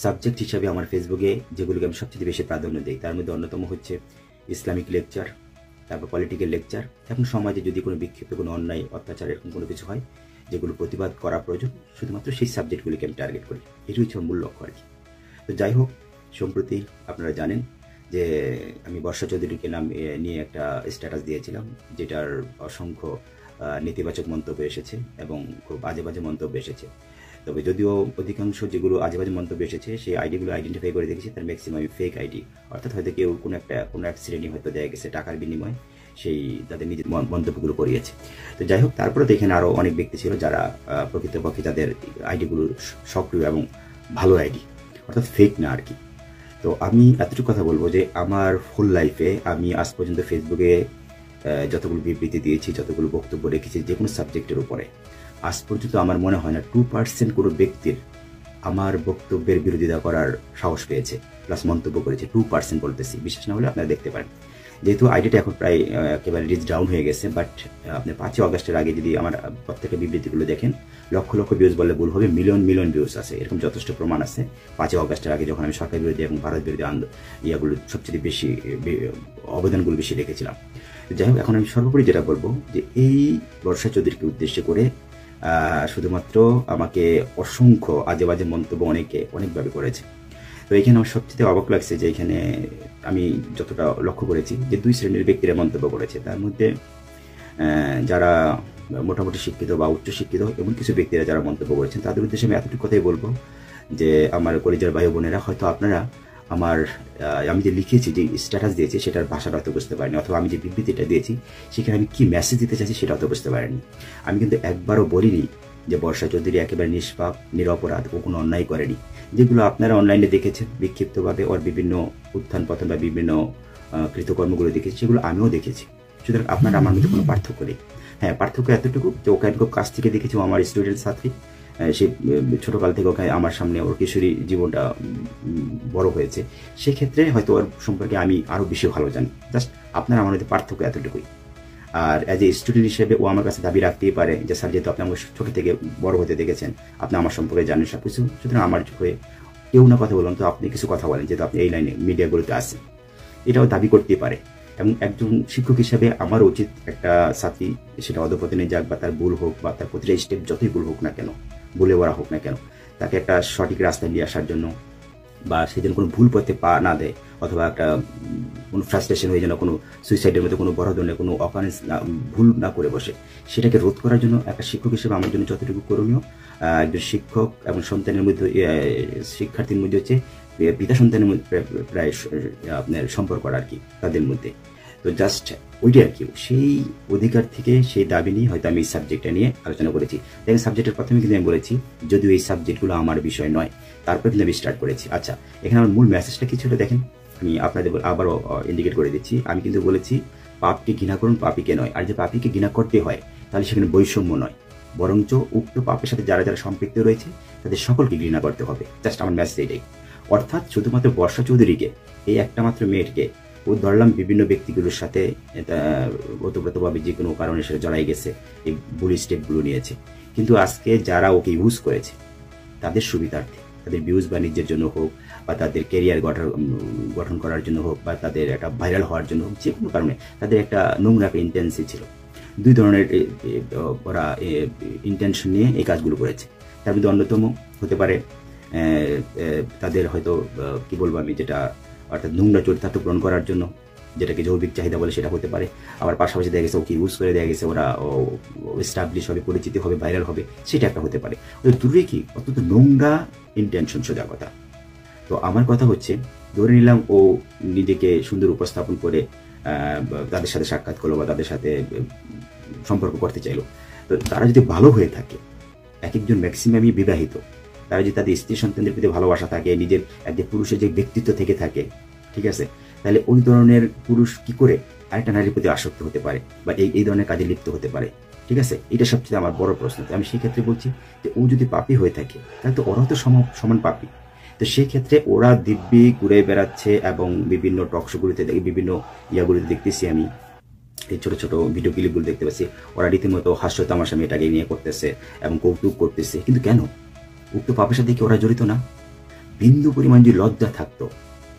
Subject হিসাবে আমার ফেসবুকে যেগুলোকে আমি সবচেয়ে বেশি প্রাধান্য দিই তার মধ্যে অন্যতম হচ্ছে ইসলামিক লেকচার, তারপর পলিটিক্যাল লেকচার। এখন সমাজে যদি কোনো বিক্ষিপ্ত কোনো অন্যায় অত্যাচার এরকম কোনো কিছু হয় যেগুলো প্রতিবাদ করা প্রয়োজন, শুধুমাত্র সেই সাবজেক্টগুলিকে আমি টার্গেট করি। এটি হচ্ছে আমার মূল লক্ষ্য আর কি। তো যাই হোক, সম্প্রতি আপনারা জানেন যে আমি বর্ষা চৌধুরীকে নাম নিয়ে একটা স্ট্যাটাস দিয়েছিলাম, যেটার অসংখ্য নেতিবাচক মন্তব্য এসেছে এবং খুব বাজে বাজে মন্তব্য এসেছে। তবে যদিও অধিকাংশ যেগুলো আজে বাজে মন্তব্য এসেছে সেই আইডিগুলো আইডেন্টিফাই করে দেখেছি, তার ম্যাক্সিমাম ফেক আইডি। অর্থাৎ হয়তো কেউ কোনো এক শ্রেণী হয়তো দেয়া গেছে টাকার বিনিময়ে সেই তাদের নিজের মন্তব্যগুলো করিয়েছে। তো যাই হোক, তারপরে তো এখানে আরও অনেক ব্যক্তি ছিল যারা প্রকৃতপক্ষে তাদের আইডিগুলো সক্রিয় এবং ভালো আইডি, অর্থাৎ ফেক না আর কি। তো আমি এতটুকু কথা বলবো যে আমার ফুল লাইফে আমি আজ পর্যন্ত ফেসবুকে যতগুলো বিবৃতি দিয়েছি, যতগুলো বক্তব্য রেখেছি যে কোনো সাবজেক্টের উপরে, আজ পর্যন্ত আমার মনে হয় না 2% কোনো ব্যক্তির আমার বক্তব্যের বিরোধিতা করার সাহস পেয়েছে, প্লাস মন্তব্য করেছে। 2% বলতেছি, বিশ্বাস না হলে আপনারা দেখতে পারেন। যেহেতু আইডিটা এখন প্রায় একেবারে রিচ ডাউন হয়ে গেছে, বাট আপনি 5 অগস্টের আগে যদি আমার প্রত্যেকটা বিবৃতিগুলো দেখেন, লক্ষ লক্ষ ভিউজ বললে ভুল হবে, মিলিয়ন মিলিয়ন ভিউজ আছে, এরকম যথেষ্ট প্রমাণ আছে। 5 অগস্টের আগে যখন আমি সরকার বিরোধী এবং ভারত বিরোধী ইয়াগুলো সবচেয়ে বেশি অবদানগুলো বেশি রেখেছিলাম। যাই হোক, এখন আমি সর্বোপরি যেটা বলবো যে এই বর্ষা চৌধুরীকে উদ্দেশ্য করে শুধুমাত্র আমাকে অসংখ্য আজে বাজে মন্তব্য অনেকভাবে করেছে। তো এখানে আমার সবচেয়ে অবাক লাগছে যে এখানে আমি যতটা লক্ষ্য করেছি যে 2 শ্রেণীর ব্যক্তিরা মন্তব্য করেছে। তার মধ্যে যারা মোটামুটি শিক্ষিত বা উচ্চ শিক্ষিত এবং কিছু ব্যক্তিরা যারা মন্তব্য করেছেন, তাদের উদ্দেশ্যে আমি এতটুকু কথাই বলবো যে আমার কলেজের ভাই বোনেরা, হয়তো আপনারা আমি যে লিখেছি, যে স্ট্যাটাস দিয়েছি সেটার ভাষাটা হয়তো বুঝতে পারিনি, অথবা আমি যে বিবৃতিটা দিয়েছি সেখানে আমি কি মেসেজ দিতে চাইছি সেটা হয়তো বুঝতে পারিনি। আমি কিন্তু একবারও বলিনি যে বর্ষা চৌধুরী একেবারে নিষ্পাপ, নিরপরাধ, ও কোনো অন্যায় করেনি। যেগুলো আপনারা অনলাইনে দেখেছেন বিক্ষিপ্তভাবে ওর বিভিন্ন উত্থান পতন বা বিভিন্ন কৃতকর্মগুলো দেখেছি, সেগুলো আমিও দেখেছি। সুতরাং আপনারা আমার মধ্যে কোনো পার্থক্য নেই। হ্যাঁ, পার্থক্য এতটুকু যে ওকে আমি খুব কাছ থেকে দেখেছি, আমার স্টুডেন্ট ছাত্রী, সে ছোটকাল থেকে ওকে আমার সামনে ওর কিশোরী জীবনটা বড় হয়েছে, সেক্ষেত্রে হয়তো ওর সম্পর্কে আমি আরও বেশি ভালো জানি। জাস্ট আপনার আমার মধ্যে পার্থক্য এতটুকুই। আর অ্যাজ এ স্টুডেন্ট হিসেবে ও আমার কাছে দাবি রাখতেই পারে যে স্যার, যেহেতু আপনি আমাকে ছোট থেকে বড় হতে দেখেছেন, আপনি আমার সম্পর্কে জানেন সব কিছু, সুতরাং আমার হয়ে কেউ না কথা বলুন তো আপনি কিছু কথা বলেন, যেহেতু আপনি এই লাইনে মিডিয়াগুলোতে আছেন। এটাও দাবি করতেই পারে। এবং একজন শিক্ষক হিসাবে আমার উচিত একটা ছাত্রী, সেটা অধঃপতনে যাক বা তার ভুল হোক বা তার প্রতিটা স্টেপ যতই ভুল হোক না কেন, ভুলে ওরা হোক না কেন, তাকে একটা সঠিক রাস্তায় নিয়ে আসার জন্য, বা সে যেন কোনো ভুল পথে পা না দেয়, অথবা একটা কোনো ফ্রাস্ট্রেশন হয়ে যেন কোনো সুইসাইডের মধ্যে কোনো বড় ধরনের কোনো অকারেন্স ভুল না করে বসে, সেটাকে রোধ করার জন্য একটা শিক্ষক হিসেবে আমার জন্য যতটুকু করণীয়, একজন শিক্ষক এবং সন্তানের মধ্যে, শিক্ষার্থীর মধ্যে হচ্ছে পিতা সন্তানের মধ্যে প্রায় আপনার সম্পর্ক আর কি তাদের মধ্যে। তো জাস্ট ওইটাই আর কি, সেই অধিকার থেকে সেই দাবি নিয়ে হয়তো আমি এই সাবজেক্টটা নিয়ে আলোচনা করেছি। দেখেন, সাবজেক্টের প্রথমে কিন্তু আমি বলেছি যদিও এই সাবজেক্টগুলো আমার বিষয় নয়, তারপরে কিন্তু আমি স্টার্ট করেছি। আচ্ছা, এখানে আমার মূল মেসেজটা কি ছিল দেখেন, আমি আপনাদের আবারও ইন্ডিকেট করে দিচ্ছি। আমি কিন্তু বলেছি পাপকে ঘৃণা করুন, পাপীকে নয়। আর যে পাপীকে ঘৃণা করতে হয় তাহলে সেখানে বৈষম্য নয়, বরঞ্চ উক্ত পাপের সাথে যারা যারা সম্পৃক্ত রয়েছে তাদের সকলকে ঘৃণা করতে হবে। জাস্ট আমার মেসেজ এটাই। অর্থাৎ শুধুমাত্র বর্ষা চৌধুরীকে, এই একটা মাত্র মেয়েকে ও ধরলাম বিভিন্ন ব্যক্তিগুলোর সাথে ওতপ্রোতভাবে যে কোনো কারণে সেটা জড়াই গেছে, এই বুলি স্টেপগুলো নিয়েছে, কিন্তু আজকে যারা ওকে ইউজ করেছে তাদের সুবিধার্থে, তাদের ভিউজ বাণিজ্যের জন্য হোক, বা তাদের কেরিয়ার গঠন করার জন্য হোক, বা তাদের একটা ভাইরাল হওয়ার জন্য হোক, যে কোনো কারণে তাদের একটা নোংরা একটা ইন্টেন্সি ছিল। 2 ধরনের ওরা ইন্টেনশন নিয়ে এই কাজগুলো করেছে। তার মধ্যে অন্যতম হতে পারে তাদের হয়তো কি বলবো আমি, যেটা অর্থাৎ নোংরা চরিতার্থ পূরণ করার জন্য, যেটাকে যৌবিক চাহিদা বলে, সেটা হতে পারে। আবার পাশাপাশি দেখা গেছে ওকে ইউজ করে দেওয়া গেছে, ওরা এস্টাবলিশ হবে, পরিচিতি হবে, ভাইরাল হবে, সেটা একটা হতে পারে। ওই দূরে কি অত্যন্ত নোংরা ইন্টেনশন, সোজা কথা। তো আমার কথা হচ্ছে, ধরে নিলাম ও নিজেকে সুন্দর উপস্থাপন করে তাদের সাথে সাক্ষাৎ করলো বা তাদের সাথে সম্পর্ক করতে চাইলো। তো তারা যদি ভালো হয়ে থাকে, এক একজন ম্যাক্সিমামই বিবাহিত, তারা যদি তাদের স্ত্রী সন্তানদের প্রতি ভালোবাসা থাকে, নিজের একজন পুরুষের যে ব্যক্তিত্ব থেকে থাকে, ঠিক আছে, তাহলে ওই ধরনের পুরুষ কি করে আরেকটা নারীর প্রতি আসক্ত হতে পারে বা এই ধরনের কাজে লিপ্ত হতে পারে? ঠিক আছে, এটা সবচেয়ে আমার বড় প্রশ্ন। আমি সেই ক্ষেত্রে বলছি যে ও যদি পাপী হয়ে থাকে তাহলে তো ওরাও তো সমান পাপী। তো সেই ক্ষেত্রে ওরা দিব্যি ঘুরে বেড়াচ্ছে এবং বিভিন্ন টকশোগুলিতে, বিভিন্ন ইয়াগুলিতে দেখতেছি আমি, এই ছোট ছোট ভিডিও ক্লিপগুলো দেখতে পাচ্ছি, ওরা রীতিমতো হাস্য তামাশা মেয়েটাকে নিয়ে করতেছে এবং কৌতুক করতেছে। কিন্তু কেন? উক্ত পাপের সাথে কি ওরা জড়িত না? বিন্দু পরিমাণ যে লজ্জা থাকতো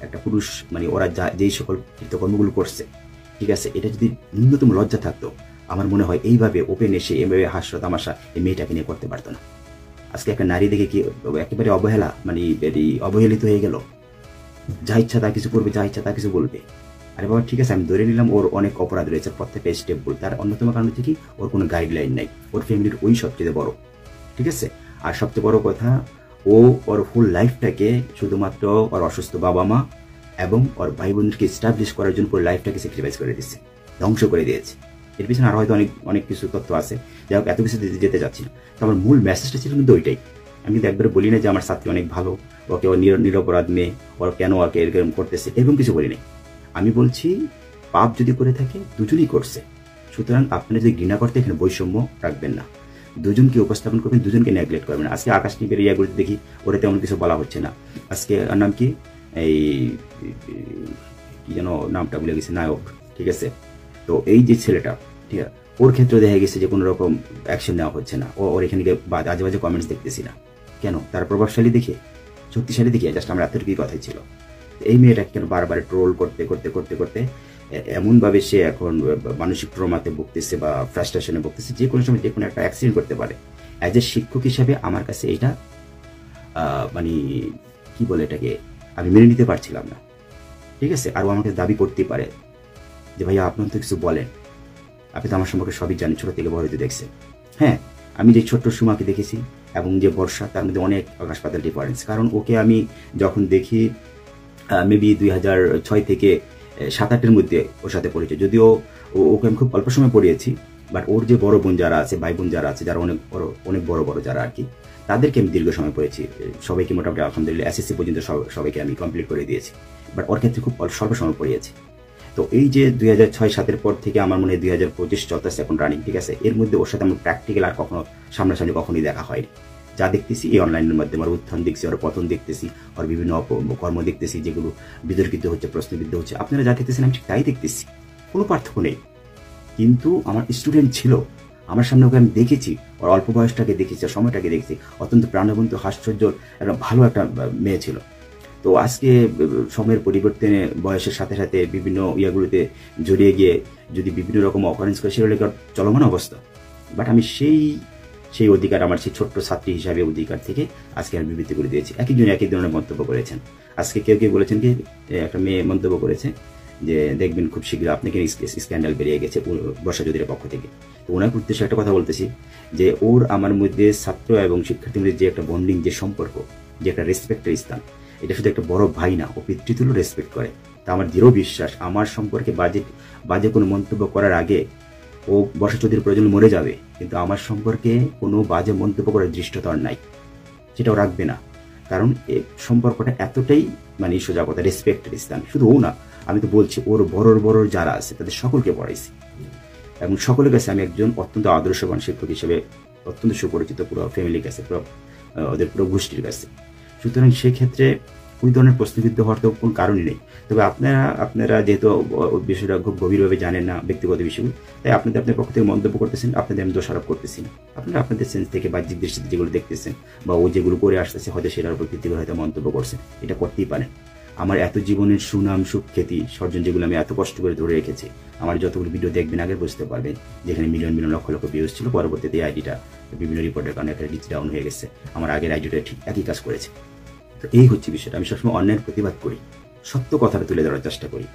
একটা পুরুষ, মানে ওরা যেই সকল কৃতকর্মগুলো করছে, ঠিক আছে, এটা যদি ন্যূনতম লজ্জা থাকতো, আমার মনে হয় এইভাবে ওপেন এসে এভাবে হাস্য তামাশা এই মেয়েটাকে নিয়ে করতে পারতো না। আজকে একটা নারী দেখে কি একেবারে অবহেলা, মানে অবহেলিত হয়ে গেল, যা ইচ্ছা তা কিছু করবে, যা ইচ্ছা তা কিছু বলবে। আরে বাবা ঠিক আছে, আমি ধরে নিলাম ওর অনেক অপরাধ রয়েছে, প্রত্যেকটা স্টেপ বলতে, তার অন্যতম কারণ হচ্ছে কি ওর কোনো গাইডলাইন নাই, ওর ফ্যামিলির ওই সবচেয়ে বড়, ঠিক আছে। আর সবচেয়ে বড় কথা, ও ওর ফুল লাইফটাকে শুধুমাত্র ওর অসুস্থ বাবা মা এবং ওর ভাই বোনকে এস্টাবলিশ করার জন্য পুরো লাইফটাকে স্যাক্রিফাইস করে দিচ্ছে, ধ্বংস করে দিয়েছে। এর পিছনে আরো হয়তো অনেক অনেক কিছু তথ্য আছে, যাই হোক এত কিছু যেতে যাচ্ছি না। তো আমার মূল মেসেজটা ছিল কিন্তু ওইটাই। আমি কিন্তু একবারে বলি না যে আমার ছাত্রী অনেক ভালো, ওকে ও নিরপরাধ মেয়ে, ওর কেন ওকে এরকম করতেছে, এরকম কিছু বলি নাই। আমি বলছি পাপ যদি করে থাকে দুজনই করছে, সুতরাং আপনারা যদি ঘৃণা করতে এখানে বৈষম্য রাখবেন না, দুজনকে উপস্থাপন করবেন, দুজনকে নেগলেক্ট করবেন। আজকে আকাশ টিপের ইয়াগুলিতে দেখি ওরা তেমন কিছু বলা হচ্ছে না। আজকে আর নাম কি, এই কি যেন নামটা ভুলে গেছে, নায়ক, ঠিক আছে। তো এই যে ছেলেটা, ঠিক আছে, ওর ক্ষেত্রে দেখা গেছে যে কোনো রকম অ্যাকশন নেওয়া হচ্ছে না, ওর এখানে আজে বাজে কমেন্টস দেখতেছি না কেন, তার প্রভাবশালী দেখে, শক্তিশালী দেখে, জাস্ট আমরা এতটুকুই কথাই ছিল। এই মেয়েটাকে কেন বারবার ট্রোল করতে করতে করতে করতে এমনভাবে সে এখন মানসিক ট্রমাতে ভুগতেছে বা ফ্রাস্ট্রেশনে ভুগতেছে, যে কোনো সময় যে কোনো একটা অ্যাক্সিডেন্ট করতে পারে। অ্যাজ এ শিক্ষক হিসাবে আমার কাছে এটা মানে কি বলে এটাকে আমি মেনে নিতে পারছিলাম না, ঠিক আছে। আর ও আমাকে দাবি করতেই পারে যে ভাইয়া আপনার তো কিছু বলেন, আপনি তো আমার সম্পর্কে সবই জানেন, ছোট থেকে বড় হতে দেখছেন। হ্যাঁ, আমি যে ছোট্ট সুমাকে দেখেছি এবং যে বর্ষা, তার মধ্যে অনেক আকাশ পাতাল ডিফারেন্স। কারণ ওকে আমি যখন দেখি মেবি 2006 থেকে 7-8-এর মধ্যে ওর সাথে পরিচয়, যদিও ওকে আমি খুব অল্প সময় পড়িয়েছি, বাট ওর যে বড় বোন যারা আছে, ভাই বোন যারা আছে, যারা অনেক বড় বড় যারা আর কি, তাদেরকে আমি দীর্ঘ সময় পড়েছি, সবাইকে মোটামুটি আলহামদুলিল্লাহ এসএসসি পর্যন্ত সবাইকে আমি কমপ্লিট করে দিয়েছি, বাট ওর ক্ষেত্রে খুব স্বল্প সময় পড়িয়েছি। তো এই যে 2006-7-এর পর থেকে আমার মনে হয় 2025 চলতেছে এখন রানিং, ঠিক আছে। এর মধ্যে ওর সাথে আমার প্র্যাকটিক্যাল আর কখনো সামনাসামনি কখনোই দেখা হয়নি। যা দেখতেছি এই অনলাইনের মাধ্যমে, আর উত্থান দেখছি, ওর পতন দেখতেছি, আর বিভিন্ন কর্ম দেখতেছি যেগুলো বিতর্কিত হচ্ছে, প্রশ্নবিদ্ধ হচ্ছে, আপনারা যা দেখতেছেন আমি ঠিক তাই দেখতেছি, কোনো পার্থক্য নেই। কিন্তু আমার স্টুডেন্ট ছিল, আমার সামনে ওকে আমি দেখেছি, ওর অল্প বয়সটাকে দেখেছি, সময়টাকে দেখেছি, অত্যন্ত প্রাণবন্ত, হাস্যজ্জ্বল, একটা ভালো একটা মেয়ে ছিল। তো আজকে সময়ের পরিবর্তনে, বয়সের সাথে সাথে বিভিন্ন ইয়াগুলোতে জড়িয়ে গিয়ে যদি বিভিন্ন রকম অকারেন্স করে, সেগুলো চলমান অবস্থা। বাট আমি সেই অধিকার, আমার সেই ছোট্ট ছাত্রী হিসাবে অধিকার থেকে আজকে আমি বিবৃতি করে দিয়েছি। এক একজন এক এক ধরনের মন্তব্য করেছেন। আজকে কেউ কেউ বলেছেন কি, একটা মেয়ে মন্তব্য করেছে যে দেখবেন খুব শীঘ্র আপনাকে স্ক্যান্ডাল বেরিয়ে গেছে বর্ষা জ্যোতির পক্ষ থেকে। তো ওনার উদ্দেশ্যে একটা কথা বলতেছি যে ওর আমার মধ্যে ছাত্র এবং শিক্ষার্থীর মধ্যে যে একটা বন্ডিং, যে সম্পর্ক, যে একটা রেসপেক্টের স্থান, এটা শুধু একটা বড় ভাই না, ও পিতৃতুল্য রেসপেক্ট করে। তা আমার দৃঢ় বিশ্বাস, আমার সম্পর্কে বাজে কোনো মন্তব্য করার আগে ও বর্ষা চৌধুরীর প্রয়োজন মরে যাবে, কিন্তু আমার সম্পর্কে কোনো বাজে মন্তব্য করার দৃষ্টতা নাই, সেটাও রাখবে না। কারণ এই সম্পর্কটা এতটাই মানে সোজা কথা, রেসপেক্টের স্থান। শুধু ও না, আমি তো বলছি ওর বড় যারা আছে তাদের সকলকে পড়াইছি, এবং সকলের কাছে আমি একজন অত্যন্ত আদর্শবান শিক্ষক হিসেবে অত্যন্ত সুপরিচিত, পুরো ফ্যামিলির কাছে, পুরো ওদের পুরো গোষ্ঠীর কাছে। সুতরাং সেক্ষেত্রে ওই ধরনের প্রশ্নবিদ্ধ হওয়ার তো কোনো কারণই নেই। তবে আপনারা যেহেতু বিষয়টা খুব গভীরভাবে জানেন না, ব্যক্তিগত বিষয়গুলো, তাই আপনাদের পক্ষ থেকে মন্তব্য করতেছেন, আপনাদের আমি দোষারোপ করতেছি না। আপনারা আপনাদের সেন্স থেকে বাহ্যিক দৃষ্টিতে যেগুলো দেখতেছেন বা ও যেগুলো করে আসতেছে, হয়তো সেটার উপর ভিত্তি করে হয়তো মন্তব্য করছেন, এটা করতেই পারেন। আমার এত জীবনের সুনাম, সুখ্যাতি, সর্জন যেগুলো আমি এত কষ্ট করে ধরে রেখেছি, আমার যতগুলো ভিডিও দেখবেন আগে বুঝতে পারবেন, যেখানে মিলিয়ন লক্ষ ভিউজ ছিল, পরবর্তীতে এই আইডিটা বিভিন্ন রিপোর্টের কারণে একটা রিচ ডাউন হয়ে গেছে। আমার আগের আইডিটা ঠিক একই কাজ করেছে। তো এই হচ্ছে বিষয়টা। আমি সবসময় অন্যায়ের প্রতিবাদ করি, সত্য কথাটা তুলে ধরার চেষ্টা করি।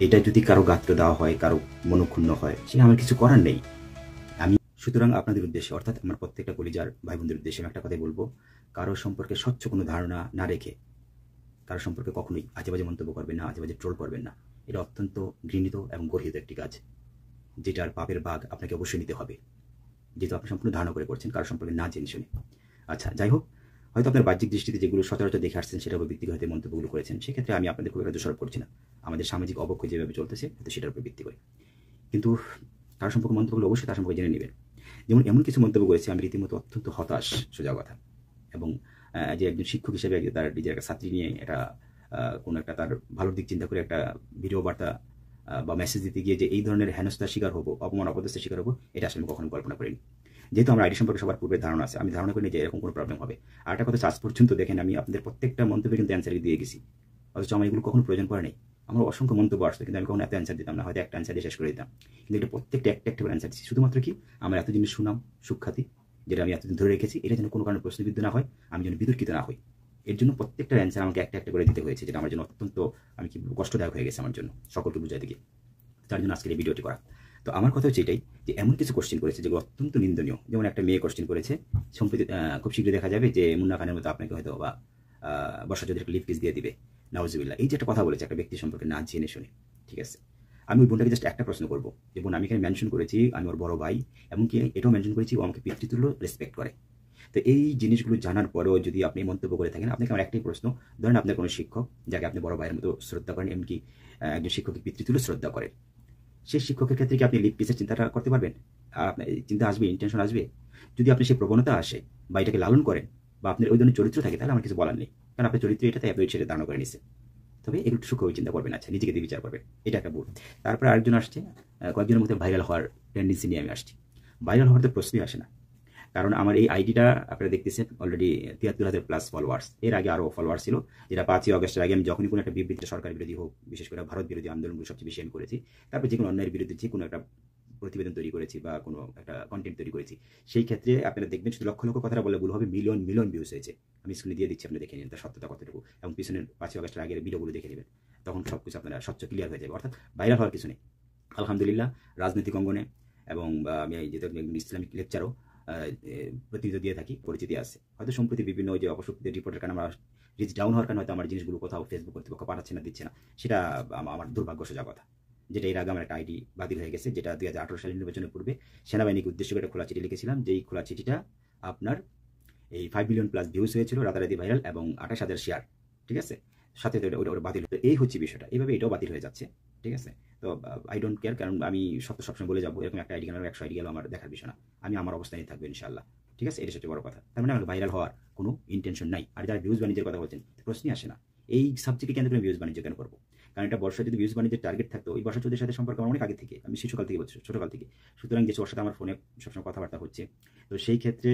এটা যদি কারো গাত্র দেওয়া হয়, কারো মনক্ষুণ্ণ হয়, সেটা আমার কিছু করার নেই। আমি সুতরাং আপনাদের উদ্দেশ্যে, অর্থাৎ আমার প্রত্যেকটা কলিজার ভাই বোনদের উদ্দেশ্যে আমি একটা কথাই বলবো, কারো সম্পর্কে স্বচ্ছ কোনো ধারণা না রেখে কারো সম্পর্কে কখনোই আজেবাজে মন্তব্য করবেন না, আজেবাজে ট্রোল করবেন না। এটা অত্যন্ত ঘৃণিত এবং গর্হিত একটি কাজ, যেটার পাপের ভাগ আপনাকে অবশ্যই নিতে হবে, যেহেতু আপনি সম্পূর্ণ ধারণা করে করছেন কারো সম্পর্কে না জেনে শুনে। আচ্ছা, যাই হোক, হয়তো আপনার বাহ্যিক দৃষ্টিতে যেগুলো সচরাচর দেখে আসছেন সেটার উপর ভিত্তি করে হয়তো মন্তব্যগুলো করেছেন, সেক্ষেত্রে আমি আপনাদের খুব একটা দোষারোপ করছি না। আমাদের সামাজিক অবক্ষয় যেভাবে চলতেছে হয়তো সেটার উপর ভিত্তি করে, কিন্তু কারো সম্পর্কে মন্তব্যগুলো অবশ্যই তার সম্পর্কে জেনে নেবেন। যেমন এমন কিছু মন্তব্য করেছে আমি রীতিমতো অত্যন্ত হতাশ, সোজা কথা। এবং যে একজন শিক্ষক হিসেবে তার নিজের একটা ছাত্রী নিয়ে একটা কোনো একটা তার ভালোর দিক চিন্তা করে একটা ভিডিও বার্তা বা মেসেজ দিতে গিয়ে যে এই ধরনের হেনস্থার শিকার হবো, অপমান অপদস্থের শিকার হবো, এটা আসলে আমি কখনো কল্পনা করিনি। যেহেতু আমার আইডি সম্পর্কে সবার পূর্বে ধারণা আছে, আমি ধারণা করি যে এরকম কোনো প্রবলেম হবে। আর একটা কথা, আজ পর্যন্ত দেখেন আমি আপনাদের প্রত্যেকটা মন্তব্যে কিন্তু অ্যান্সার দিয়ে গেছি, অথচ আমার এগুলো কখনো প্রয়োজন পড়ে নেই। আমার অসংখ্য মন্তব্য আসতো, কিন্তু আমি কখনো এত অ্যান্সার দিতাম না, হয়তো একটা অ্যান্সার দিয়ে শেষ করে দিতাম। কিন্তু এটা প্রত্যেকটা একটা করে অ্যান্সার দিচ্ছি, শুধুমাত্র কি আমার এত জিনিস সুনাম সুখ্যাতি যেটা আমি এতদিন ধরে রেখেছি, এটা যেন কোনো কারণে প্রশ্নবিদ্ধ না হয়, আমি যেন বিতর্কিত না হই। এর জন্য প্রত্যেকটা অ্যান্সার আমাকে একটা করে দিতে হয়েছে, যেটা আমার জন্য অত্যন্ত আমি কি কষ্টদায়ক হয়ে গেছে আমার জন্য, সকলকে বুঝাইতে গিয়ে। তার জন্য আজকের এই ভিডিওটি করা। তো আমার কথা হচ্ছে এটাই যে এমন কিছু কোশ্চেন করেছে যেগুলো অত্যন্ত নিন্দনীয়। যেমন একটা মেয়ে কোশ্চেন করেছে, সম্প্রতি খুব শীঘ্রই দেখা যাবে যে মুন্না খানের মতো আপনাকে হয়তো বা বর্ষা চৌধুরী একটা লিপ কিস দিয়ে দিবে, নাউজুবিল্লাহ। এই যে একটা কথা বলেছে একটা ব্যক্তি সম্পর্কে না জেনে শুনে, ঠিক আছে। আমি ওই বোনটাকে জাস্ট একটা প্রশ্ন করবো যে বোন, আমি এখানে মেনশন করেছি আমি ওর বড় ভাই, এমনকি এটাও মেনশন করেছি ও আমাকে পিতৃতুল্য রেসপেক্ট করে। তো এই জিনিসগুলো জানার পরেও যদি আপনি মন্তব্য করে থাকেন, আপনাকে আমার একটাই প্রশ্ন, ধরেন আপনার কোনো শিক্ষক যাকে আপনি বড় ভাইয়ের মতো শ্রদ্ধা করেন, এমনকি একজন শিক্ষকের পিতৃতুল্য শ্রদ্ধা করেন, সেই শিক্ষকের ক্ষেত্রে কি আপনি লিপ কিসের চিন্তাটা করতে পারবেন? আর আপনার চিন্তা আসবে, ইন্টেনশন আসবে? যদি আপনি সেই প্রবণতা আসে বা এটাকে লালন করেন বা আপনার ওই ধরনের চরিত্র থাকে, তাহলে আমার কিছু বলার নেই, কারণ আপনার চরিত্র এটা, তাই আপনি ছেড়ে ধারণা করে নিচ্ছেন। তবে এগুলো সুখ চিন্তা করবেন, আচ্ছা নিজেকে দিয়ে বিচার করবেন, এটা একটা ভুল। তারপরে আরেকজন আসছে, কয়েকজনের মধ্যে ভাইরাল হওয়ার টেন্ডেন্সি নিয়ে আমি আসছি। ভাইরাল হওয়ার তো প্রশ্নই আসে না, কারণ আমার এই আইডিটা আপনারা দেখতেছেন অলরেডি 73,000 প্লাস ফলোয়ার্স। এর আগে আরও ফলোয়ার্স ছিল, যেটা 5ই আগস্টের আগে আমি যখনই কোনো একটা বিবৃতি সরকার বিরোধী হোক, বিশেষ করে ভারত বিরোধী আন্দোলনগুলো সবচেয়ে বেশি আমি করেছি। তারপর যে কোনো অন্যায়ের বিরুদ্ধে যে কোনো একটা প্রতিবেদন তৈরি করেছি বা কোনো একটা কন্টেন্ট তৈরি করেছি, সেই ক্ষেত্রে আপনারা দেখবেন শুধু লক্ষ লক্ষ কথা বলে ভুল হবে, মিলিয়ন মিলিয়ন ভিউজ হয়েছে। আমি স্ক্রিনে দিয়ে দিচ্ছি, আপনি দেখে নিন তার সত্যতা কতটুকু, এবং পিছনের 5ই আগস্টের আগের ভিডিওগুলো দেখে নেবেন, তখন সবকিছু আপনারা স্বচ্ছ ক্লিয়ার হয়ে যাবে। অর্থাৎ ভাইরাল হওয়ার কিছু নেই। আলহামদুলিল্লাহ রাজনৈতিক অঙ্গনে এবং আমি যেহেতু একজন ইসলামিক লেকচারও প্রতিনিধিত্ব দিয়ে থাকি, পরিচিতি আছে। হয়তো সম্প্রতি বিভিন্ন যে অপশক্তির রিপোর্টের কারণে আমার রিচ ডাউন হওয়ার কারণে হয়তো আমার জিনিসগুলো কোথাও ফেসবুক কর্তৃপক্ষ পাঠাচ্ছে না, দিচ্ছে না, সেটা আমার দুর্ভাগ্য সোজা কথা। যেটা এর আগে আমার একটা আইডি বাতিল হয়ে গেছে, যেটা 2018 সালের নির্বাচনের পূর্বে সেনাবাহিনীকে উদ্দেশ্য করে একটা খোলা চিঠি লিখেছিলাম, যেই খোলা চিঠিটা আপনার এই 5 মিলিয়ন প্লাস ভিউজ হয়েছিল, রাতারাতি ভাইরাল, এবং 28,000 শেয়ার, ঠিক আছে। সাথে ওটা বাতিল হতো, এই হচ্ছে বিষয়টা। এইভাবে এটাও বাতিল হয়ে যাচ্ছে, ঠিক আছে। তো আই ডোন্ট কেয়ার, কারণ আমি সত্য সবসময় বলে যাবো, এরকম একটা আইডি কেন 100 আইডি গেল আমার দেখার বিষয় না। আমি আমার অবস্থানে থাকবো ইনশাল্লাহ, ঠিক আছে। এটা সবচেয়ে বড় কথা। তার মানে আমার ভাইরাল হওয়ার কোনো ইন্টেনশন নাই। আর যারা ভিউজ বাণিজ্যের কথা বলছেন, প্রশ্নই আসে না এই সাবজেক্টে কেন তুমি ভিউজ বাণিজ্য কেন করবো? কারণ এটা বর্ষা যদি ভিউজ বাণিজ্যের টার্গেট থাকতো, ওই বর্ষা চৌধুরীর সাথে সম্পর্ক আমার অনেক আগে থেকে, আমি শিশুকাল থেকে বলছি, ছোটকাল থেকে। সুতরাং যে ওর সাথে আমার ফোনে সবসময় কথাবার্তা হচ্ছে, তো সেই ক্ষেত্রে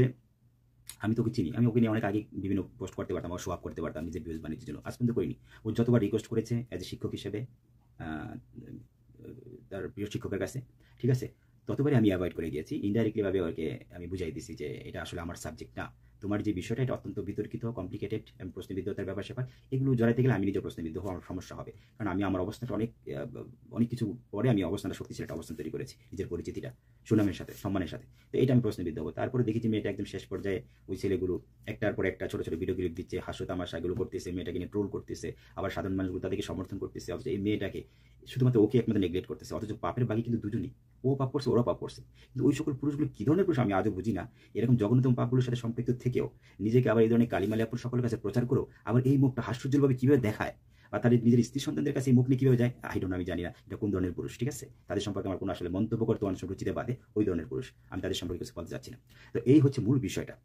আমি তোকে চিনি, আমি ওকে নিয়ে অনেক আগে বিভিন্ন পোস্ট করতে পারতাম, শো আপ করতে পারতাম নিজের ভিউজ বাণিজ্যের জন্য, আজ পর্যন্ত করিনি। ও যতবার রিকোয়েস্ট করেছে অ্যাজ এ শিক্ষক হিসেবে তার প্রিয় শিক্ষকের কাছে, ঠিক আছে, ততবারই আমি অ্যাভয়েড করে গিয়েছি। ইনডাইরেক্টলিভাবে ওকে আমি বুঝাই দিছি যে এটা আসলে আমার সাবজেক্ট না, তোমার যে বিষয়টা এটা অত্যন্ত বিতর্কিত, কমপ্লিকেটেড, এবং প্রশ্নবিদ্ধতার ব্যাপার স্যাপার, এগুলো জড়াইতে গেলে আমি নিজে প্রশ্নবিদ্ধ হওয়ার সমস্যা হবে। কারণ আমি আমার অবস্থাটা অনেক কিছু পরে আমি অবস্থানটা শক্তিশালী একটা অবস্থান তৈরি করেছি, নিজের পরিচিতিটা সুনামের সাথে, সম্মানের সাথে। তো এটা আমি প্রশ্নবিদ্ধ হবো। তারপরে দেখি যে মেয়েটা একদম শেষ পর্যায়ে ওই ছেলেগুলো একটার পর একটা ছোট ছোট ভিডিও ক্লিপ দিচ্ছে, হাস্য তামাশা এগুলো করতেছে, মেয়েটাকে নিয়ে ট্রোল করতেছে, আবার সাধারণ মানুষগুলো তাদেরকে সমর্থন করতেছে, অথচ এই মেয়েটাকে শুধুমাত্র ওকে একমাত্র নেগলেক্ট করতেছে। অথচ পাপের বাকি কিন্তু দুজনই, ও পাপ করছে, ওরা পাপ করছে। কিন্তু ওই সকল পুরুষগুলো কি ধরনের পুরুষ আমি আজও বুঝি না, এরকম জঘন্যতম পাপগুলোর সাথে সম্পৃক্ত থেকেও নিজেকে আবার এই ধরনের কালিমালিয়াপুর সকলের কাছে প্রচার করো, আবার এই মুখটা হাস্যোজ্জ্বলভাবে কিভাবে দেখায়, বা তাদের নিজের স্ত্রী সন্তানদের কাছে এই মুখ নিয়ে কিভাবে যায়, আই ডোন্ট নো, আমি জানি না এটা কোন ধরনের পুরুষ, ঠিক আছে। তাদের সম্পর্কে আমার কোনো আসলে মন্তব্য করতে অনেক রুচিতে বাদে, ওই ধরনের পুরুষ, আমি তাদের সম্পর্কে কিছু বলতে চাচ্ছি না। তো এই হচ্ছে মূল বিষয়টা।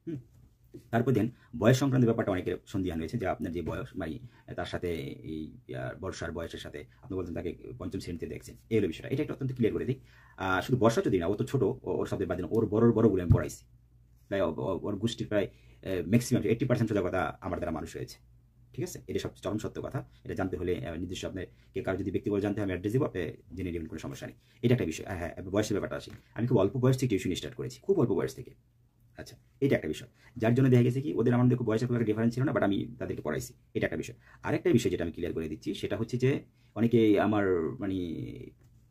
তারপর দেন বয়স সংক্রান্ত ব্যাপারটা অনেকের সন্দেহান হয়েছে, যে আপনার যে বয়স মানে তার সাথে এই বর্ষার বয়সের সাথে আপনি বলছেন তাকে পঞ্চম শ্রেণীতে দেখছেন, এই হলো বিষয়টা। এটা একটা অত্যন্ত ক্লিয়ার করে দিই। শুধু বর্ষা যদি না, ও তো ছোট, ওর সাথে বাদ দিন, ওর বড়গুলো আমি পড়াইছি প্রায়, ওর গোষ্ঠীর প্রায় ম্যাক্সিমাম 80% সোজা কথা আমার দ্বারা মানুষ হয়েছে, ঠিক আছে। এটা সবচেয়ে চরম সত্য কথা। এটা জানতে হলে নির্দিষ্ট আপনাকে কারো যদি ব্যক্তিগত জানতে আমি অ্যাড্রেস দিব, আপনি জেনে নেবেন, কোনো সমস্যা নেই। এটা একটা বিষয়। হ্যাঁ, বয়সের ব্যাপারটা আসি, আমি খুব অল্প বয়স থেকে টিউশন স্টার্ট করেছি, খুব অল্প বয়স থেকে। আচ্ছা, এটা একটা বিষয়, যার জন্য দেখা গেছে কি ওদের আমাদের খুব বয়সের খুব একটা ডিফারেন্স ছিল না, বাট আমি তাদেরকে পড়াইছি, এটা একটা বিষয়। আরেকটা বিষয় যেটা আমি ক্লিয়ার করে দিচ্ছি, সেটা হচ্ছে যে অনেকে আমার মানে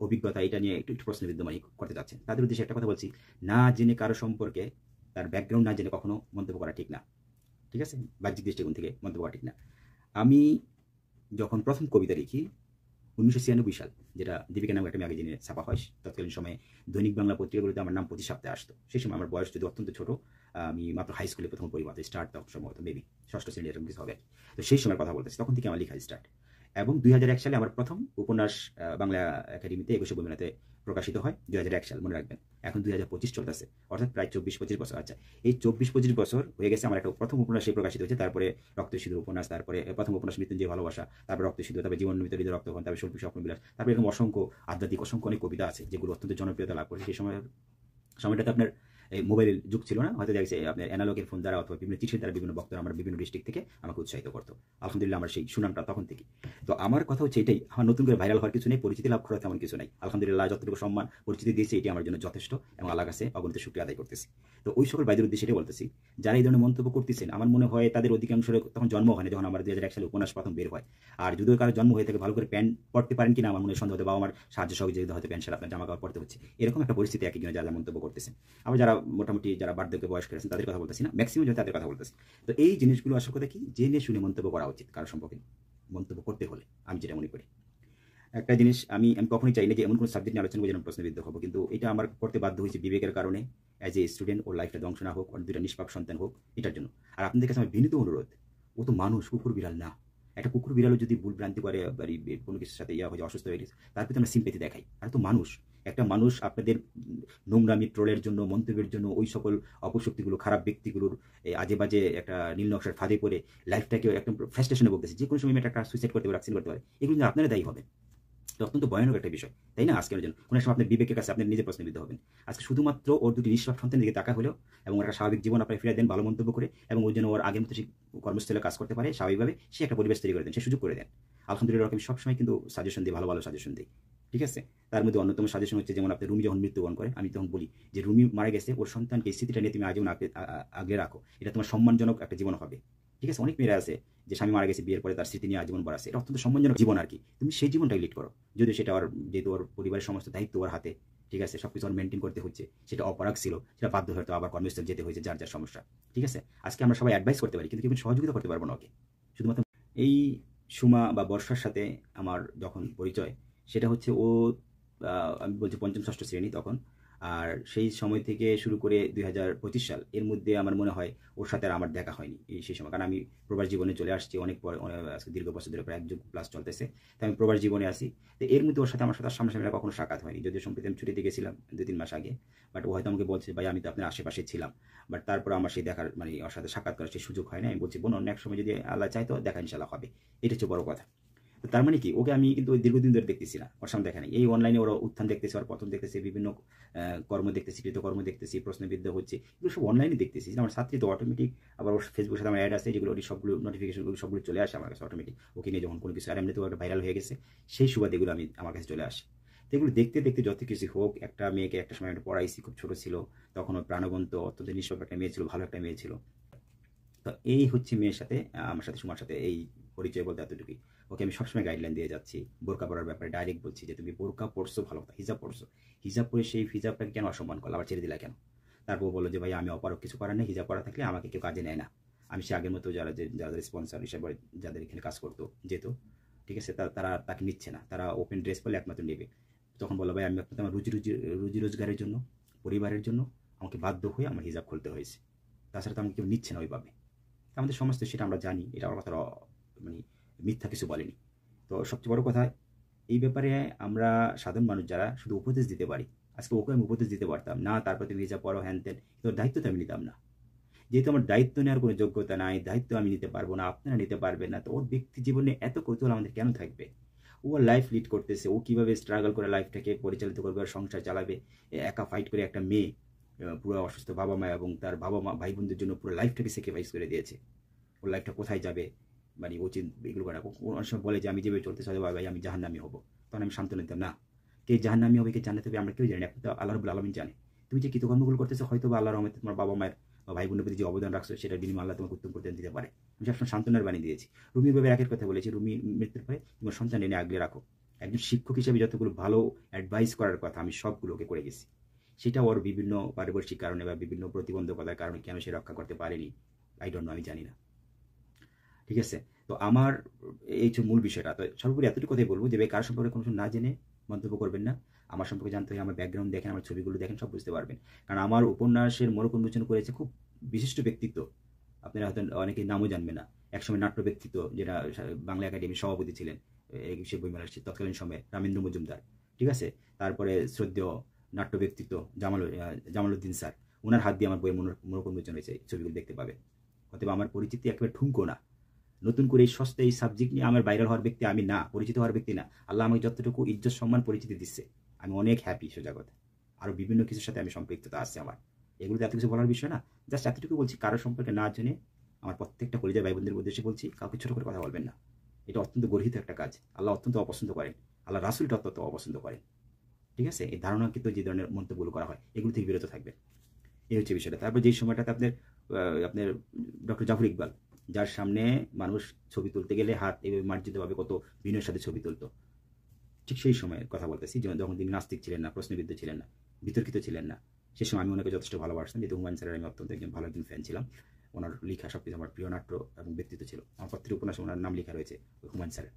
অভিজ্ঞতা এটা নিয়ে একটু প্রশ্নবিদ্ধ মানে করতে চাচ্ছেন, তাদের উদ্দেশ্যে একটা কথা বলছি, না জেনে কারো সম্পর্কে তার ব্যাকগ্রাউন্ড না জেনে কখনো মন্তব্য করা ঠিক না, ঠিক আছে। বাহ্যিক দৃষ্টিকোণ থেকে মন্তব্য করা ঠিক না। আমি যখন প্রথম কবিতা লিখি 1996 সাল, যেটা দীপিকা নামে একটা ম্যাগাজিনে ছাপা হয়, তৎকালীন সময়ে দৈনিক বাংলা পত্রিকাগুলোতে আমার নাম প্রতি সপ্তাহে আসতো। সেই সময় আমার বয়স যদি অত্যন্ত ছোট, আমি মাত্র হাই স্কুলে প্রথম পড়ি, মাত্র স্টার্ট, তখন সম্ভবত মেবি ষষ্ঠ শ্রেণী এরকম কিছু হবে। তো সেই সময় কথা বলতেছি, তখন থেকে আমার লেখা স্টার্ট। এবং 2001 সালে আমার প্রথম উপন্যাস বাংলা একাডেমিতে 21 বইমেলাতে প্রকাশিত হয়, 2001 সাল, মনে রাখবেন। এখন 2025 চলতেছে, অর্থাৎ প্রায় 24-25 বছর। আচ্ছা, এই 24-25 বছর হয়ে গেছে আমার একটা প্রথম উপন্যাসে প্রকাশিত হয়েছে। তারপরে রক্ত সিঁদুর উপন্যাস, তারপরে প্রথম উপন্যাস মৃত্যুঞ্জয় ভালোবাসা, তারপরে রক্ত সিঁদুর, তারপরে জীবন নিমিত্ত হৃদয় রক্তক্ষরণ, তারপরে শৈল্পী স্বপ্নবিলাস, তারপরে এরকম অসংখ্য আধ্যাত্মিক অসংখ্য অনেক কবিতা আছে যেগুলো অত্যন্ত জনপ্রিয়তা লাভ করে। সেই সময়টাতে আপনার এই মোবাইলের যুগ ছিল না, হয়তো দেখছে আপনার অ্যানালগের ফোন দ্বারা অথবা বিভিন্ন চিঠির দ্বারা বিভিন্ন বক্তারা আমার বিভিন্ন ডিস্ট্রিক্ট থেকে আমাকে উৎসাহিত করতো। আলহামদুলিল্লাহ আমার সেই সুনামটা তখন থেকে। তো আমার কথা হচ্ছে এটাই, আমার নতুন করে ভাইরাল হওয়ার কিছু নেই, পরিচিতি লাভ করার তেমন কিছু নাই। আলহামদুলিল্লাহ যতটুকু সম্মান পরিচিতি দিয়েছে এটি আমার জন্য যথেষ্ট এবং আল্লাহর কাছে অগণিত শুকরিয়া আদায় করতেছি। তো ওই সকল ভাইদের উদ্দেশ্যে এটাই বলতেছি, যারা এই ধরনের মন্তব্য করতেছেন, আমার মনে হয় তাদের অধিকাংশের তখন জন্ম হয় না, যখন আমার 2001 সালে উপন্যাস প্রথম বের হয়। আর যদিও কারো জন্ম হয়ে থাকে ভালো করে প্যান্ট পড়তে পারেন কিনা আমার মনে হয় সন্দেহ, হতে বাবা আমার সাহায্য সহযোগিতা হয়তো প্যান্ট আপনার জামা কাপড় পড়তে হচ্ছে, এরকম একটা পরিস্থিতি একই জন্য যারা মন্তব্য করতেছেন। আবার যারা মোটামুটি যারা বার্ধক্য বয়স্ক আছেন তাদের কথা বলতেছি না, ম্যাক্সিমাম তাদের কথা বলতেছি। তো এই জিনিসগুলো আসল কথা কি, জেনে শুনে মন্তব্য করা উচিত কারো সম্পর্কে মন্তব্য করতে হলে, আমি যেটা মনে করি। একটা জিনিস আমি কখনোই চাই না যে এমন কোনো সাবজেক্ট নিয়ে আলোচনা করে যেন প্রশ্নবিদ্ধ হবো, কিন্তু এটা আমার করতে বাধ্য হয়েছে বিবেকের কারণে, অ্যাজ এ স্টুডেন্ট ওর লাইফটা ধ্বংস না হোক, ওর দুইটা নিষ্পাপ সন্তান হোক, এটার জন্য। আর আপনাদের কাছে আমার বিনীত অনুরোধ, ও তো মানুষ, কুকুর বিড়াল না। একটা কুকুর বিড়ালও যদি ভুল ভ্রান্তি করে কোনো কিছুর সাথে হয়ে অসুস্থ হয়ে গেছে, তার প্রতি আমরা সিম্পেথি দেখাই। আর তো মানুষ, একটা মানুষ আপনাদের নোংরামি ট্রোলের জন্য, মন্তব্যের জন্য, ওই সকল অপশক্তিগুলো, খারাপ ব্যক্তিগুলোর আজে বাজে একটা নীল নকশার ফাঁদে পড়ে লাইফটাকে একদম ফ্রাস্ট্রেশনে বলতেছে, যে কোনো সময় একটা সুইসাইড করতে পারে, অ্যাক্সিডেন্ট করতে পারে, এগুলো কিন্তু আপনারা দায়ী হবেন। অত্যন্ত ভয়ানক একটা বিষয়, তাই না? আজকের জন্য কোনো সময় আপনার বিবেকের কাছে আপনার নিজের প্রশ্নবিদ্ধ হবেন। আজকে শুধুমাত্র ওর দুটি নিষ্পাপ সন্তানের দিকে তাকা হলেও এবং একটা স্বাভাবিক জীবন আপনার ফিরে দেন ভালো মন্তব্য করে, এবং ওর জন্য ওর আগের মতো সেই কর্মস্থলে কাজ করতে পারে স্বাভাবিকভাবে, সে একটা পরিবেশ তৈরি করে দেন, সে সুযোগ করে দেন। আলহামদুলিল্লাহ আমি সবসময় কিন্তু সাজেশন দিই, ভালো ভালো সাজেশন দিই, ঠিক আছে? তার মধ্যে অন্যতম সাজেশন হচ্ছে, যেমন আপনি রুমি যখন মৃত্যুবরণ করে, আমি তখন বলি যে রুমি মারা গেছে, ওর সন্তানকে এই স্মৃতিটা নিয়ে তুমি আজীবন আগলে রাখো, এটা তোমার সম্মানজনক একটা জীবন হবে, ঠিক আছে? অনেক মেয়েরা আছে যে স্বামী মারা গেছে, বিয়ের পরে তার স্মৃতি নিয়ে আজীবন বাড়াচ্ছে, এটা অত্যন্ত সম্মানজনক জীবন আর কি, তুমি সেই জীবনটাই লিড করো। যদিও সেটা ওর, যেহেতু ওর পরিবারের সমস্ত দায়িত্ব ওর হাতে, ঠিক আছে, সবকিছু ওর মেনটেন করতে হচ্ছে, সেটা অপরাগ ছিল, সেটা বাধ্য হয়তো আবার কর্মস্থল যেতে হয়েছে, যার যার সমস্যা, ঠিক আছে? আজকে আমরা সবাই অ্যাডভাইস করতে পারি, কিন্তু কেউ সহযোগিতা করতে পারবো না ওকে। শুধুমাত্র এই সুমা বা বর্ষার সাথে আমার যখন পরিচয়, সেটা হচ্ছে ও আমি বলছি পঞ্চম ষষ্ঠ শ্রেণী তখন। আর সেই সময় থেকে শুরু করে 2025 সাল, এর মধ্যে আমার মনে হয় ওর সাথে আর আমার দেখা হয়নি সেই সময়, কারণ আমি প্রবাস জীবনে চলে আসছি অনেক পরে, আজকে দীর্ঘ বছর ধরে, প্রায় 1 যুগ প্লাস চলতেছে, তাই আমি প্রবাস জীবনে আসি। তো এর মধ্যে ওর সাথে আমার সাথে সামনাসামনি কখনো সাক্ষাৎ হয়নি, যদিও সম্প্রতি আমি ছুটিতে গেছিলাম 2-3 মাস আগে, বাট ও হয়তো আমাকে বলছে ভাই আমি তো আপনার আশেপাশে ছিলাম, বাট তারপর আমার সেই দেখার মানে ওর সাথে সাক্ষাৎ করার সেই সুযোগ হয় না। আমি বলছি বোন, অন্য এক সময় যদি আল্লাহ চাই তো দেখা ইনশাল্লাহ হবে, এটা হচ্ছে বড় কথা। তো তার মানে কি, ওকে আমি কিন্তু ওই দীর্ঘদিন ধরে দেখতেছি না, ওর সামনে দেখা নেই। এই অনলাইনে ওরা উত্থান দেখতেছি, ওর পতন দেখতেছি, বিভিন্ন কর্ম দেখতেছি, কৃতকর্ম দেখতেছি, প্রশ্নবিদ্ধ হচ্ছে, এগুলো সব অনলাইনে দেখতেছি। আমার ছাত্রী তো অটোমেটিক, আবার ওর ফেসবুকের সাথে আমার অ্যাড আছে, যেগুলো সবগুলো নোটিফিকেশনগুলো সবগুলো চলে আসে আমার কাছে অটোমেটিক, ওকে নিয়ে যখন কোনো কিছু, আর এমনিতেও একটা ভাইরাল হয়ে গেছে, সেই সুবাদে এগুলো আমি আমার কাছে চলে আসে। তো এগুলো দেখতে দেখতে যত কিছু হোক, একটা মেয়েকে একটা সময় একটা পড়াইছি, খুব ছোট ছিল তখন, ওর প্রাণবন্ত অত্যন্ত নিষ্পাপ একটা মেয়ে ছিল, ভালো একটা মেয়ে ছিল। তো এই হচ্ছে মেয়ের সাথে, আমার সাথে সুমার সাথে এই পরিচয় বলতে এতটুকুই। ওকে আমি সবসময় গাইডলাইন দিয়ে যাচ্ছি, বোরকা পরার ব্যাপারে ডাইরেক্ট বলছি যে তুমি বোরকা পড়ছো ভালো কথা, হিজাব পড়ছো, হিজাব পরে সেই হিজাবটাকে কেন অসম্মান করলো, আবার ছেড়ে দিলা কেন? তারপর বললো যে ভাই আমি অপারক কিছু করার নেই, হিজাব পরা থাকলে আমাকে কেউ কাজে নেয় না। আমি সে আগের মতো যারা স্পন্সর হিসেবে যাদের এখানে কাজ করতো যেত, ঠিক আছে, তারা তাকে নিচ্ছে না, তারা ওপেন ড্রেস পরলে একমাত্র নেবে। তখন বললো ভাই আমি আপনার আমার রুজি রোজগারের জন্য, পরিবারের জন্য আমাকে বাধ্য হয়ে আমার হিজাব খুলতে হয়েছে, তাছাড়া তো আমাকে কেউ নিচ্ছে না ওইভাবে। আমাদের সমাজ তো সেটা আমরা জানি, এটা আমার কথা মানে মিথ্যা কিছু বলেনি। তো সবচেয়ে বড় কথা, এই ব্যাপারে আমরা সাধারণ মানুষ যারা শুধু উপদেশ দিতে পারি, আজকে ওকে আমি উপদেশ দিতে পারতাম না, তারপর তুমি যা পড়ো হ্যান তেন, তোর দায়িত্ব তো আমি নিতাম না। যেহেতু আমার দায়িত্ব নেওয়ার কোনো যোগ্যতা নাই, দায়িত্ব আমি নিতে পারবো না, আপনারা নিতে পারবেন না, তো ওর ব্যক্তি জীবনে এত কৌতূহল আমাদের কেন থাকবে? ও লাইফ লিড করতেছে, ও কিভাবে স্ট্রাগল করে লাইফটাকে পরিচালিত করবে, আর সংসার চালাবে, একা ফাইট করে একটা মেয়ে, পুরো অসুস্থ বাবা মা এবং তার বাবা মা ভাই বোনদের জন্য পুরো লাইফটাকে স্যাক্রিফাইস করে দিয়েছে। ওর লাইফটা কোথায় যাবে, মানে ও এগুলো করা, অনেক সময় বলে যে আমি যেভাবে চলতে চাই ভাই আমি জাহান্নামী হবো, তখন আমি সান্ত্বনা দিতাম না, কে জাহান্নামী হবে কে জান্নাতে হবে আমরা কেউ জানি না, তো আল্লাহ রাব্বুল আলামিন জানে। তুমি যে কৃতকর্মগুলো করতেছো, হয়তো বা আল্লাহর রহমতে তোমার বাবা মায়ের বা ভাই বোনের প্রতি যে অবদান রাখছো, সেটা বিনিময়ে আল্লাহ তোমাকে উত্তম প্রদান দিতে পারে। আমি সবসময় সান্ত্বনার বাণী দিয়েছি। রুমির ভাবে একের কথা বলেছি, রুমি মৃত্যুর পরে তোমার সন্তান এনে আগলে রাখো। একজন শিক্ষক হিসেবে যতগুলো ভালো অ্যাডভাইস করার কথা আমি সবগুলোকে করে গেছি, সেটা ওর বিভিন্ন পারিপার্শ্বিক কারণে বা বিভিন্ন প্রতিবন্ধকতার কারণে কেন সে রক্ষা করতে পারেনি, আই ডোন্ট নো, আমি জানি না, ঠিক আছে? তো আমার এই যে মূল বিষয়টা, তো সর্বোপরি এতটুকু কথাই বলবো যে ভাই কার সম্পর্কে কোনো কিছু না জেনে মন্তব্য করবেন না। আমার সম্পর্কে জানতে হয়, আমার ব্যাকগ্রাউন্ড দেখেন, আমার ছবিগুলো দেখেন, সব বুঝতে পারবেন। কারণ আমার উপন্যাসের মোড়ক উন্মোচন করেছে খুব বিশিষ্ট ব্যক্তিত্ব, আপনারা হয়তো অনেকেই নামও জানবে না। একসময় নাট্য ব্যক্তিত্ব, যেটা বাংলা একাডেমির সভাপতি ছিলেন সে বইমেলার তৎকালীন সময়ে, রামেন্দ্র মজুমদার, ঠিক আছে? তারপরে শ্রদ্ধেয় নাট্য ব্যক্তিত্ব জামালউদ্দিন স্যার, ওনার হাত দিয়ে আমার বইয়ের মোড়ক উন্মোচন হয়েছে, ছবিগুলো দেখতে পাবে। অতএব আমার পরিচিতি একেবারে ঠুনকো না। নতুন করে এই সস্তা এই সাবজেক্ট নিয়ে আমার ভাইরাল হওয়ার ব্যক্তি আমি না, পরিচিত হওয়ার ব্যক্তি না। আল্লাহ আমাকে যতটুকু ইজ্জত সম্মান পরিচিতি দিচ্ছে, আমি অনেক হ্যাপি সোজা কথা। আরও বিভিন্ন কিছুর সাথে আমি সম্পৃক্ততা আছে আমার, এগুলোতে এত কিছু বলার বিষয় না। জাস্ট এতটুকু বলছি, কারো সম্পর্কে না জেনে আমার প্রত্যেকটা কলিজার ভাই বোনদের উদ্দেশ্যে বলছি, কাউকে ছোট করে কথা বলবেন না। এটা অত্যন্ত গর্হিত একটা কাজ, আল্লাহ অত্যন্ত অপছন্দ করেন, আল্লাহ রাসূল এটা অত্যন্ত অপছন্দ করেন। ঠিক আছে, এই ধারণাকৃত যে ধরনের মন্তব্যগুলো করা হয় এগুলো থেকে বিরত থাকবেন, এই হচ্ছে বিষয়টা। তারপর যেই সময়টাতে আপনার ডক্টর জাফর ইকবাল, যার সামনে মানুষ ছবি তুলতে গেলে হাত এভাবে মার্জিতভাবে কত বিনয়ের সাথে ছবি তুলতো, ঠিক সেই সময়ের কথা বলতেছি, যখন তিনি নাস্তিক ছিলেন না, প্রশ্নবিদ্ধ ছিলেন না, বিতর্কিত ছিলেন না। সে সময় আমি ওনাকে যথেষ্ট ভালোবাসতাম, যেহেতু হুমায়ুন স্যারের আমি অত্যন্ত ভালো একজন ফ্যান ছিলাম। ওনার লেখা সবকিছু আমার প্রিয় নাট্য এবং ব্যক্তিত্ব ছিল। আমার প্রত্যেকটি উপন্যাসে ওনার নাম লেখা রয়েছে হুমায়ুন স্যারের,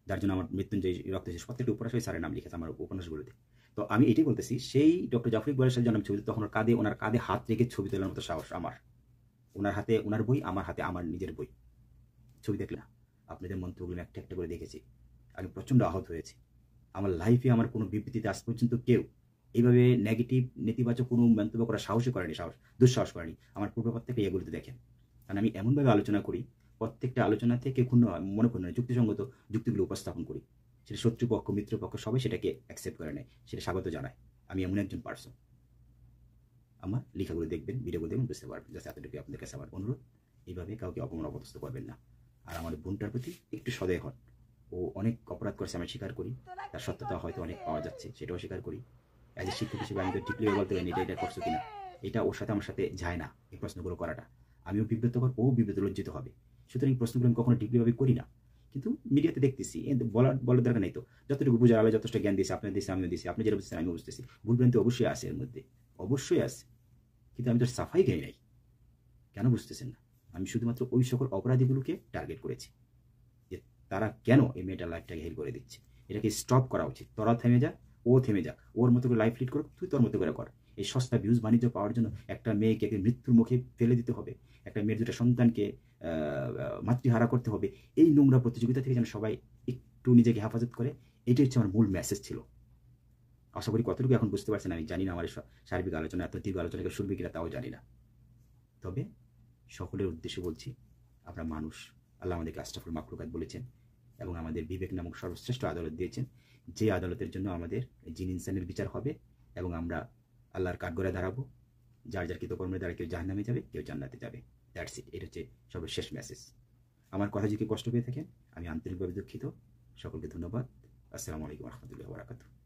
যার জন্য আমার মৃত্যুঞ্জয় রক্তশেষ প্রত্যেকটি উপন্যাস ওই স্যারের নাম লিখেছে আমার উপন্যাসগুলোতে। তো আমি এটাই বলতেছি, সেই ডক্টর জাফর ইকবালের সাথে যখন আমি ছবি তুলি, তখন ওনার কাঁধে হাত রেখে ছবি তোলার মতো সাহস আমার। ওনার হাতে ওনার বই, আমার হাতে আমার নিজের বই। ছবি দেখলে না, আপনাদের মন্তব্যগুলো একটা একটা করে দেখেছি, আমি প্রচণ্ড আহত হয়েছি। আমার লাইফে আমার কোনো বিবৃতিতে আজ পর্যন্ত কেউ এইভাবে নেগেটিভ নেতিবাচক কোনো মন্তব্য করার সাহসই করেনি, দুঃসাহস করেনি। আমার পূর্ব প্রত্যেকটা এগুলোতে দেখেন, কারণ আমি এমনভাবে আলোচনা করি, প্রত্যেকটা আলোচনা থেকে ক্ষুণ্ণ মনে করি না, যুক্তিসঙ্গত যুক্তিগুলো উপস্থাপন করি। সেটা শত্রুপক্ষ মিত্রপক্ষ সবাই সেটাকে অ্যাকসেপ্ট করে নেয়, সেটা স্বাগত জানায়। আমি এমন একজন পার্সন। আমার লেখাগুলো দেখবেন, ভিডিওগুলো দেখবেন, বুঝতে পারবেন। জাস্ট এতটুকু আপনাদের কাছে আমার অনুরোধ, এইভাবে কাউকে অপমান অপদস্থ করবেন না। আর আমার বোনটার প্রতি একটু সদয় হন। ও অনেক অপরাধ করেছে, আমি স্বীকার করি। তার সত্যতা হয়তো অনেক পাওয়া যাচ্ছে, সেটাও স্বীকার করি। অ্যাজ এ শিক্ষক হিসেবে আমি তো ডিপলি বলতে পারি এটা করছো কিনা, এটা ওর সাথে আমার সাথে যায় না এই প্রশ্নগুলো করাটা। আমিও বিব্রত হব, ও বিব্রত লজ্জিত হবে। সুতরাং এই প্রশ্নগুলো আমি কখনো ডিপলিভাবে করি না। কিন্তু মিডিয়াতে দেখতেছি, বলার দরকার নেই তো। যতটুকু বুঝার আলো যথেষ্ট জ্ঞান দিয়েছে, আপনার দিয়েছে, আমিও দিয়েছি। আপনি যেটা বুঝতেছেন আমিও বুঝতেছি। ভুলভ্রান্তি অবশ্যই আছে এর মধ্যে, অবশ্যই আছে। কিন্তু আমি তো সাফাই গাই নাই, কেন বুঝতেছেন না? আমি শুধুমাত্র ওই সকল অপরাধীগুলোকে টার্গেট করেছি, যে তারা কেন এই মেয়েটার লাইফটাকে হেল করে দিচ্ছে। এটাকে স্টপ করা উচিত। তোরা থেমে যা, ও থেমে যাক, ওর মতো করে লাইফ লিড করুক, তুই তোর মতো করে কর। এই সস্তা ভিউজ বাণিজ্য পাওয়ার জন্য একটা মেয়েকে মৃত্যুর মুখে ফেলে দিতে হবে, একটা মেয়ের দুটা সন্তানকে মাতৃহারা করতে হবে, এই নোংরা প্রতিযোগিতা থেকে যেন সবাই একটু নিজেকে হেফাজত করে, এটাই হচ্ছে আমার মূল মেসেজ ছিল। আশা করি কতটুকু এখন বুঝতে পারছেন আমি জানি না। আমার সার্বিক আলোচনা এত দীর্ঘ আলোচনাকে শুনবে কিনা তাও জানি না। তবে সকলের উদ্দেশ্যে বলছি, আমরা মানুষ, আল্লাহ আমাদেরকে আশরাফুল মাখলুকাত বলেছেন এবং আমাদের বিবেক নামক সর্বশ্রেষ্ঠ আদালত দিয়েছেন, যে আদালতের জন্য আমাদের জিন ইনসানের বিচার হবে এবং আমরা আল্লাহর কাঠগড়ায় দাঁড়াবো। যার যার কৃতকর্মের দ্বারা কেউ জাহান্নামে যাবে, কেউ জান্নাতে যাবে। That's it. এটা হচ্ছে সর্বশেষ মেসেজ। আমার কথা যদি কষ্ট পেয়ে থাকেন, আমি আন্তরিকভাবে দুঃখিত। সকলকে ধন্যবাদ। আসসালামু আলাইকুম রহমতুল্লাহ বারাকাতুহু।